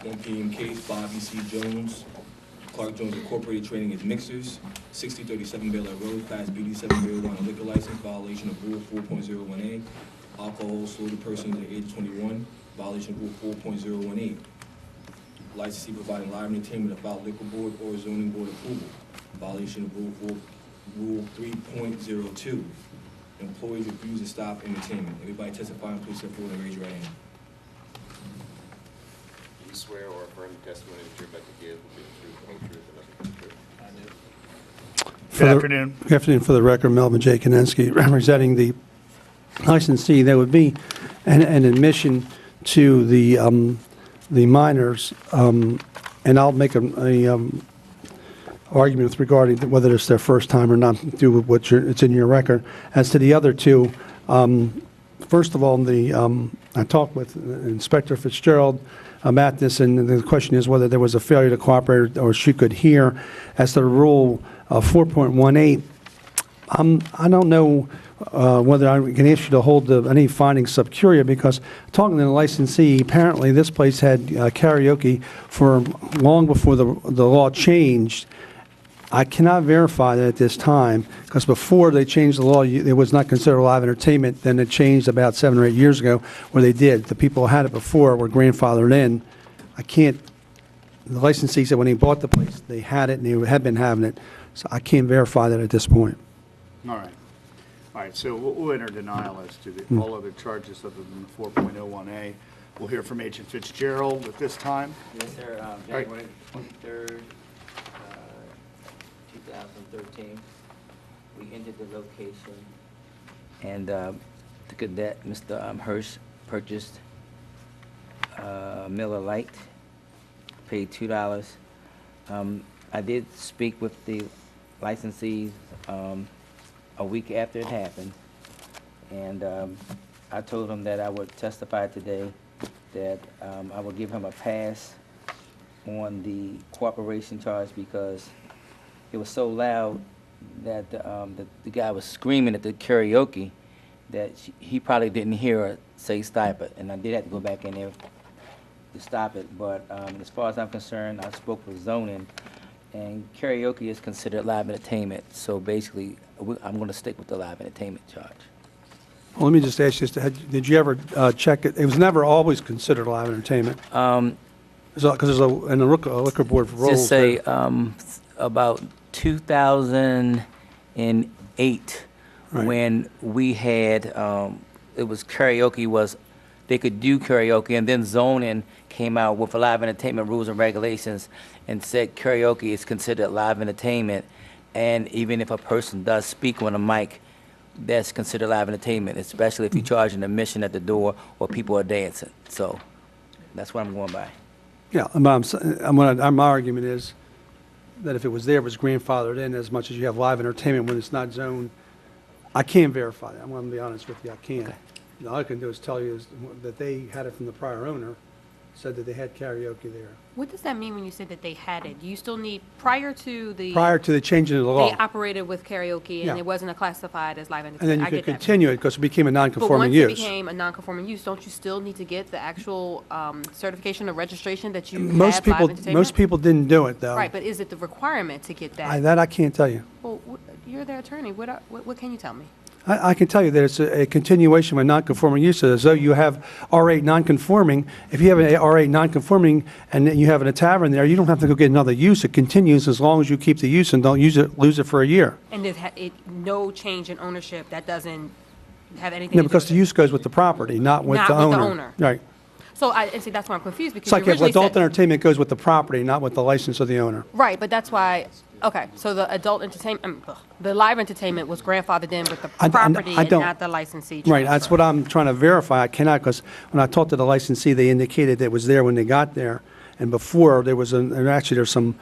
1 p.m. case, Bobby C. Jones, Clark Jones Incorporated, trading as mixers, 6037 Belair Road, Class BD 701, liquor license, violation of Rule 4.01A, alcohol sold to persons at age 21, violation of Rule 4.018. Licensee providing live entertainment without liquor board or zoning board approval, violation of Rule 3.02. Employees refuse to stop entertainment. Everybody testifying, please step forward and raise your right hand. Do you swear or affirm the testimony that you're about to give will be the truth, whole truth, and nothing but the truth? I do. Good afternoon. Good afternoon. For the record, Melvin J. Kanensky, representing the licensee. There would be an admission to the minors, and I'll make a argument with regarding whether it's their first time or not, do with what it's in your record. As to the other two, first of all, I talked with Inspector Fitzgerald about this, and the question is whether there was a failure to cooperate or she could hear. As to the Rule 4.18, I don't know whether I can ask you to hold any findings sub curia, because talking to the licensee, apparently this place had karaoke for long before the law changed. I cannot verify that at this time, because before they changed the law, it was not considered live entertainment. Then it changed about 7 or 8 years ago, where they did. The people who had it before were grandfathered in. I can't. The licensee said when he bought the place, they had it and they had been having it. So I can't verify that at this point. All right. All right, so we'll enter denial as to all other charges other than the 4.01A. We'll hear from Agent Fitzgerald at this time. Yes, sir. January 23rd, 2013, we entered the location, and the cadet, Mr. Hirsch, purchased Miller Lite, paid $2. I did speak with the licensees a week after it happened, and I told him that I would testify today that I would give him a pass on the cooperation charge because it was so loud that the guy was screaming at the karaoke that he probably didn't hear her say stop it, and I did have to go back in there to stop it. But as far as I'm concerned, I spoke with zoning, and karaoke is considered live entertainment. So basically, I'm going to stick with the live entertainment charge. Well, let me just ask you this. Did you ever check it? It was never always considered live entertainment. Because there's a liquor board for rules. Just say about 2008, Right. when we had, it was karaoke they could do karaoke, and then zoning came out with live entertainment rules and regulations and said karaoke is considered live entertainment, and even if a person does speak on a mic, that's considered live entertainment, especially if you charge an admission at the door or people are dancing. So that's what I'm going by. Yeah, my argument is that if it was there, it was grandfathered in as much as you have live entertainment when it's not zoned. I can't verify that. I'm going to be honest with you. I can't. Okay. All I can do is tell you is that they had it from the prior owner, said that they had karaoke there. What does that mean when you say that they had it? Do you still need, prior to the changing of the law. they operated with karaoke and Yeah. it wasn't classified as live And entertainment? then you I could get that. continue it because it became a But non-conforming once use. it became a non-conforming use, don't you still need to get the actual certification or registration that you Most had live people, entertainment? most people didn't do it, though. Right, but is it the requirement to get that? That I can't tell you. Well, you're their attorney. What can you tell me? I can tell you that it's a continuation of a non-conforming use. As though you have R8 non-conforming, if you have an R8 non-conforming and then you have a tavern there, you don't have to go get another use. It continues as long as you keep the use and don't lose it for a year. And no change in ownership, that doesn't have anything No, to do because with the it? use goes with the property, not with Not the with the owner. owner. Right. So and see, that's why I'm confused, because It's like you if originally adult said, entertainment goes with the property, not with the license of the owner. right, but that's why, okay, so the adult entertainment, the live entertainment was grandfathered in with the property and don't- not the licensee Right, that's transfer. what I'm trying to verify. I cannot, because when I talked to the licensee, they indicated it was there when they got there. And before, there's some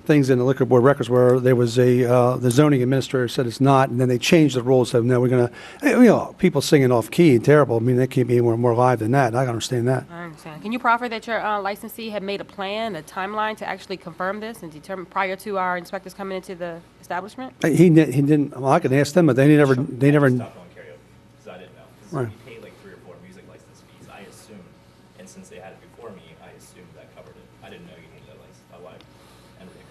things in the liquor board records where there was the zoning administrator said it's not, and then they changed the rules, said, no, we're going to, people singing off key, terrible. I mean, they can't be any more live than that. I can understand that. I understand. Can you proffer that your licensee had made a plan, a timeline to actually confirm this and determine prior to our inspectors coming into the establishment? He didn't, well, I can ask them, but they never. I stopped going karaoke because I didn't know. 'Cause Right. we pay like 3 or 4 music license fees. I assumed, and since they had it before me, I assumed that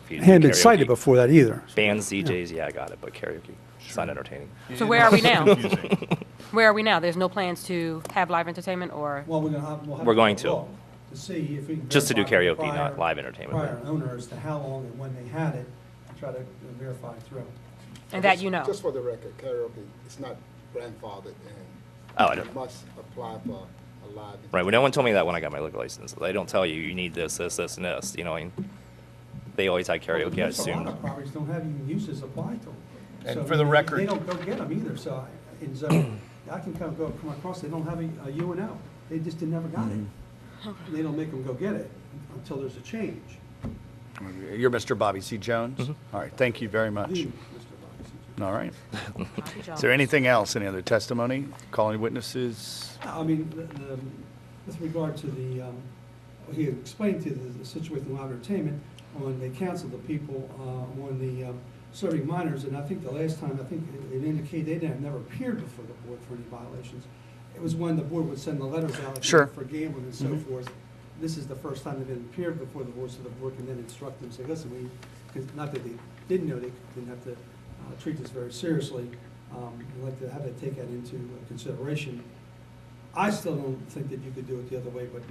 If you do Hadn't been cited karaoke. before that either. Bands, DJs, yeah, I got it, but karaoke, it's not entertaining. So where are we now? Where are we now? There's no plans to have live entertainment, or? Well, we'll have We're going to to. look to see if we can. Just to do verify karaoke, not prior- live entertainment. Prior owner as to how long and when they had it, and try to verify through. And that you know? Just for the record, karaoke, it's not grandfathered and Oh, I you don't, must apply for a live. right, well, no one told me that when I got my liquor license. They don't tell you, you need this, this, this, and this, you know, and they always had karaoke, I A lot assumed. of properties don't have even uses applied to them. And So for the they- record- They don't go get them either, so in I can come across, they don't have a U and O. They just never got it. They don't make them go get it until there's a change. You're Mr. Bobby C. Jones? All right, thank you very much. You, Mr. Bobby. All right. Bobby Is Jones. there anything else, any other testimony, calling witnesses? I mean, with regard to he explained to the situation of live entertainment, when they canceled the people on the serving minors, and I think the last time, I think it indicated they never appeared before the board for any violations. It was when the board would send the letters out Sure. for gambling and so forth. This is the first time they've appeared before the board, so the board can then instruct them, say, listen, not that they didn't know, they didn't have to treat this very seriously. We'd like to have that take that into consideration. I still don't think that you could do it the other way, but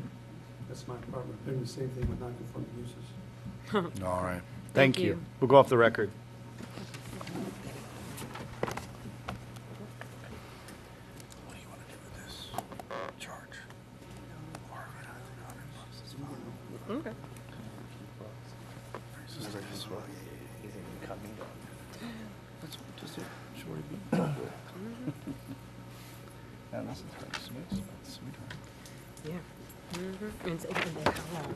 that's my department opinion. The same thing with non-conforming uses. All right, Thank thank you. you. We'll go off the record. What do you want to do with this charge? Okay. Yeah. Mm-hmm. And how long?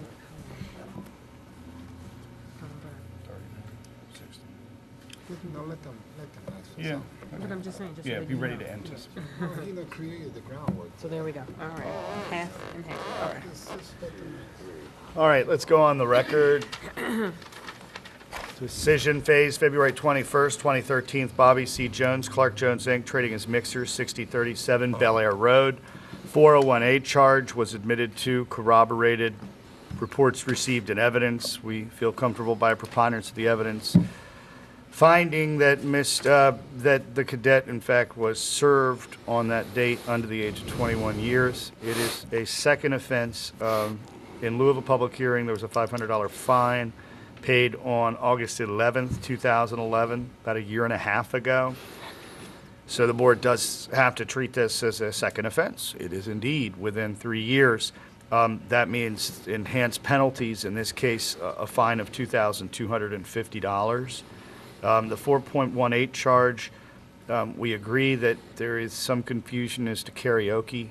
No, let them ask for Yeah. something. But I'm just saying, just so Yeah, they be can ready know. to anticipate. No, he done created the groundwork. So there we go. All right. Half and half. All right. Just let them. All right, let's go on the record. Decision phase, February 21st, 2013, Bobby C. Jones, Clark Jones, Inc., trading as Mixers, 6037 Belair Road. 401A charge was admitted to, corroborated, reports received and evidence. We feel comfortable by preponderance of the evidence, finding that that the cadet, in fact, was served on that date under the age of 21 years. It is a second offense. In lieu of a public hearing, there was a $500 fine paid on August 11th, 2011, about a year and a half ago. So the board does have to treat this as a second offense. It is indeed within 3 years. That means enhanced penalties, in this case, a fine of $2,250. The 4.18 charge, we agree that there is some confusion as to karaoke.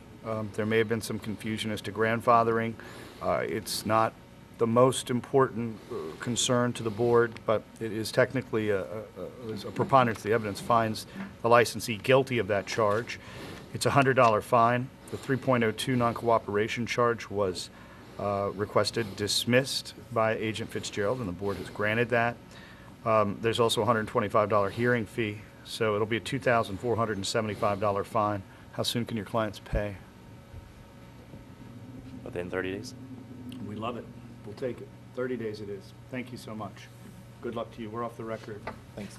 There may have been some confusion as to grandfathering. It's not the most important concern to the board, but it is technically a preponderance of the evidence finds the licensee guilty of that charge. It's a $100 fine. The 3.02 non-cooperation charge was requested dismissed by Agent Fitzgerald, and the board has granted that. There's also a $125 hearing fee, so it'll be a $2,475 fine. How soon can your clients pay? Within 30 days? We love it. We'll take it. 30 days it is. Thank you so much. Good luck to you. We're off the record. Thanks.